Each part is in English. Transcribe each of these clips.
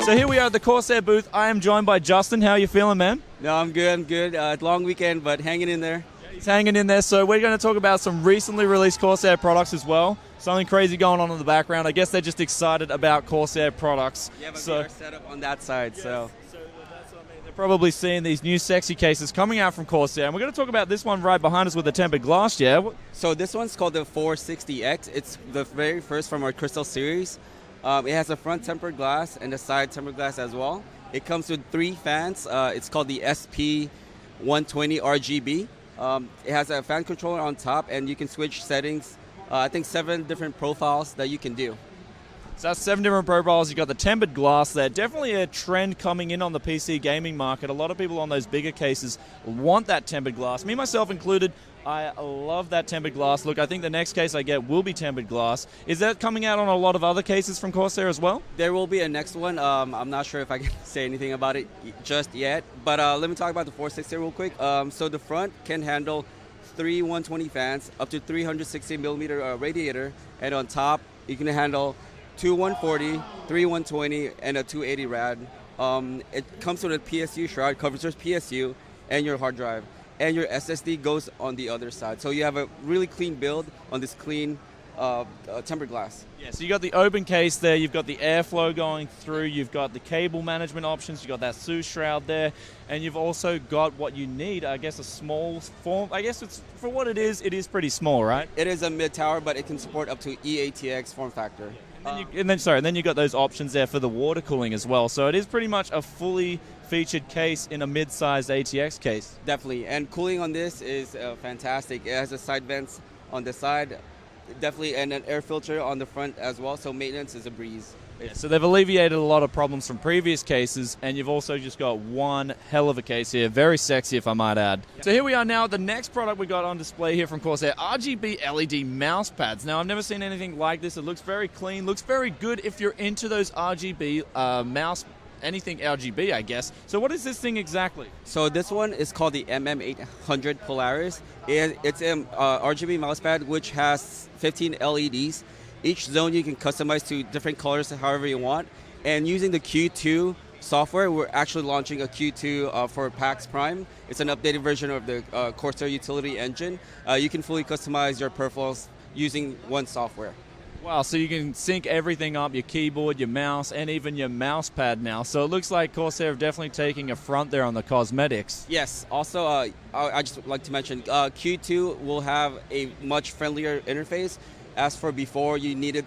So here we are at the Corsair booth. I am joined by Justin. How are you feeling, man? No, I'm good. I'm good. Long weekend, but hanging in there. He's hanging in there. So we're going to talk about some recently released Corsair products as well. Something crazy going on in the background. I guess they're just excited about Corsair products. Yeah, but we are set up on that side, yes, so that's what I mean. They're probably seeing these new sexy cases coming out from Corsair. And we're going to talk about this one right behind us with the tempered glass, yeah? So this one's called the 460X. It's the very first from our Crystal series. It has a front tempered glass and a side tempered glass as well. It comes with 3 fans. It's called the SP120 RGB. It has a fan controller on top, and you can switch settings. I think 7 different profiles that you can do. So that's 7 different profiles. You've got the tempered glass there. Definitely a trend coming in on the PC gaming market. A lot of people on those bigger cases want that tempered glass. Me, myself included. I love that tempered glass look. I think the next case I get will be tempered glass. Is that coming out on a lot of other cases from Corsair as well? There will be a next one. I'm not sure if I can say anything about it just yet, but let me talk about the 460 real quick. So the front can handle 3 120 fans, up to 360 millimeter radiator, and on top you can handle 2 140, 3 120, and a 280 rad. It comes with a PSU shroud, covers your PSU and your hard drive. And your SSD goes on the other side. So you have a really clean build on this clean tempered glass. Yeah, so you got the open case there, you've got the airflow going through, you've got the cable management options, you've got that SUS shroud there, and you've also got what you need, I guess a small form. I guess it's for what it is pretty small, right? It is a mid-tower, but it can support up to EATX form factor. And then you got those options there for the water cooling as well. So it is pretty much a fully featured case in a mid-sized ATX case. Definitely, and cooling on this is fantastic. It has a side vents on the side, definitely, and an air filter on the front as well. So maintenance is a breeze. Yeah, so they've alleviated a lot of problems from previous cases, and you've also just got one hell of a case here. Very sexy, if I might add. So here we are now. The next product we got on display here from Corsair, RGB LED Mousepads. Now, I've never seen anything like this. It looks very clean, looks very good if you're into those RGB anything RGB, I guess. So what is this thing exactly? So this one is called the MM800 Polaris. It's an RGB mousepad which has 15 LEDs. Each zone you can customize to different colors however you want. And using the Q2 software, we're actually launching a Q2 for PAX Prime. It's an updated version of the Corsair utility engine. You can fully customize your peripherals using one software. Wow, so you can sync everything up, your keyboard, your mouse, and even your mouse pad now. So it looks like Corsair are definitely taking a front there on the cosmetics. Yes, also I just would like to mention Q2 will have a much friendlier interface. As for before, you needed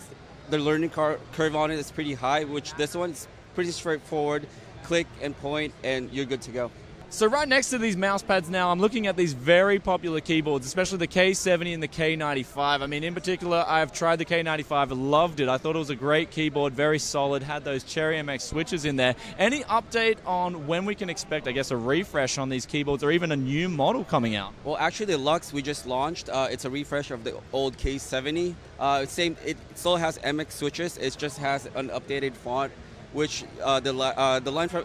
the learning curve on it is pretty high, which this one is pretty straightforward. Click and point, and you're good to go. So right next to these mouse pads now, I'm looking at these very popular keyboards, especially the K70 and the K95. I mean, in particular, I've tried the K95, loved it. I thought it was a great keyboard, very solid, had those Cherry MX switches in there. Any update on when we can expect, I guess, a refresh on these keyboards or even a new model coming out? Well, actually, the Lux we just launched, it's a refresh of the old K70. It still has MX switches, it just has an updated font, which the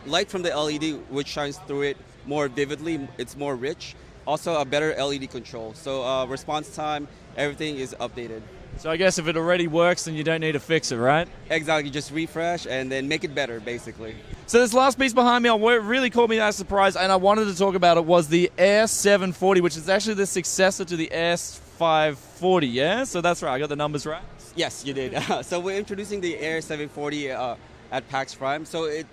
light from the LED, which shines through it more vividly, it's more rich. Also a better LED control. So response time, everything is updated. So I guess if it already works, then you don't need to fix it, right? Exactly, just refresh and then make it better, basically. So this last piece behind me, what really caught me as a surprise, and I wanted to talk about it, was the Air 740, which is actually the successor to the Air 540, yeah? So that's right, I got the numbers right? Yes, you did. So we're introducing the Air 740 at PAX Prime. So it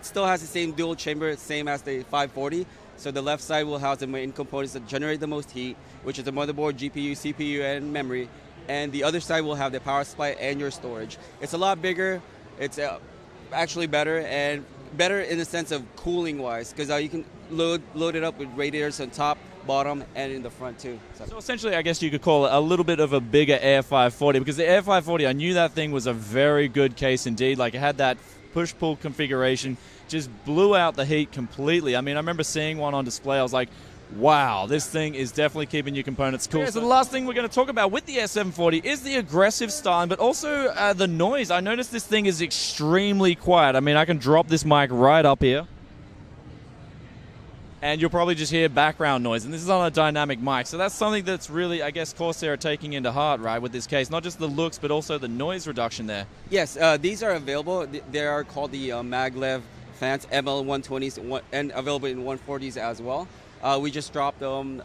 still has the same dual chamber, same as the 540. So the left side will house the main components that generate the most heat, which is the motherboard, GPU, CPU, and memory. And the other side will have the power supply and your storage. It's a lot bigger. It's actually better, and better in the sense of cooling wise, because you can load it up with radiators on top, bottom, and in the front too. So essentially, I guess you could call it a little bit of a bigger Air 540, because the Air 540, I knew that thing was a very good case indeed. Like, it had that push-pull configuration, just blew out the heat completely. I mean, I remember seeing one on display. I was like, wow, this thing is definitely keeping your components cool. Yeah, so the last thing we're going to talk about with the S740 is the aggressive styling, but also the noise. I noticed this thing is extremely quiet. I mean, I can drop this mic right up here, and you'll probably just hear background noise. And this is on a dynamic mic, so that's something that's really, I guess, Corsair are taking into heart, right, with this case. Not just the looks, but also the noise reduction there. Yes, these are available. They are called the maglev fans, ML120s, and available in 140s as well. We just dropped them.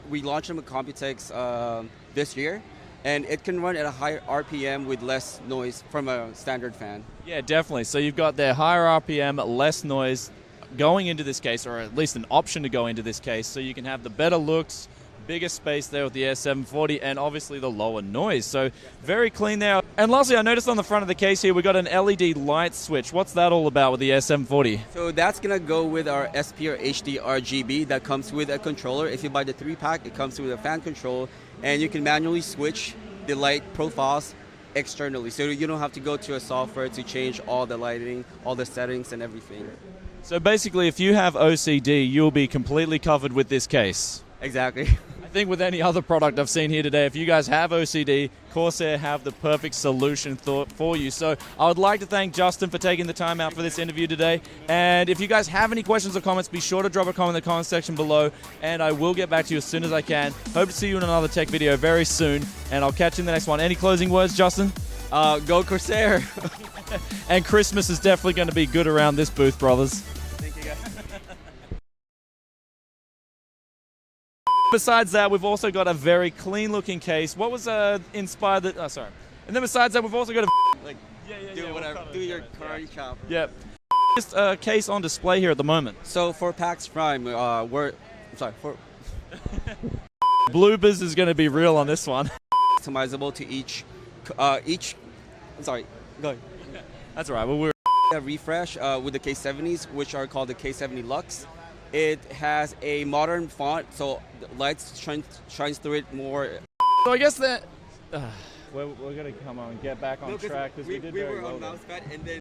We launched them at Computex this year, and it can run at a higher RPM with less noise from a standard fan. Yeah, definitely. So you've got their higher RPM, less noise going into this case, or at least an option to go into this case, so you can have the better looks, bigger space there with the S740, and obviously the lower noise. So very clean there. And lastly, I noticed on the front of the case here, we got an LED light switch. What's that all about with the S740? So that's going to go with our SP or HD RGB that comes with a controller. If you buy the 3-pack, it comes with a fan control, and you can manually switch the light profiles externally. So you don't have to go to a software to change all the lighting, all the settings and everything. So basically, if you have OCD, you'll be completely covered with this case. Exactly. I think with any other product I've seen here today, if you guys have OCD, Corsair have the perfect solution for you. So I would like to thank Justin for taking the time out for this interview today. And if you guys have any questions or comments, be sure to drop a comment in the comment section below, and I will get back to you as soon as I can. Hope to see you in another tech video very soon, and I'll catch you in the next one. Any closing words, Justin? Go Corsair. And Christmas is definitely going to be good around this booth, brothers. Thank you, guys. Besides that, we've also got a very clean looking case. What was inspired that, oh sorry. And then besides that, we've also got a Like, do whatever, do your karate chop. Yep. Just a case on display here at the moment. So for PAX Prime, for Bloopers is going to be real on this one. customizable to each, I'm sorry, go ahead. That's all right. Well, we're A refresh with the K70s, which are called the K70 Lux. It has a modern font, so the lights shines through it more. So I guess that we're going to come on and get back on track because we did we very were well on there. Mousepad, and then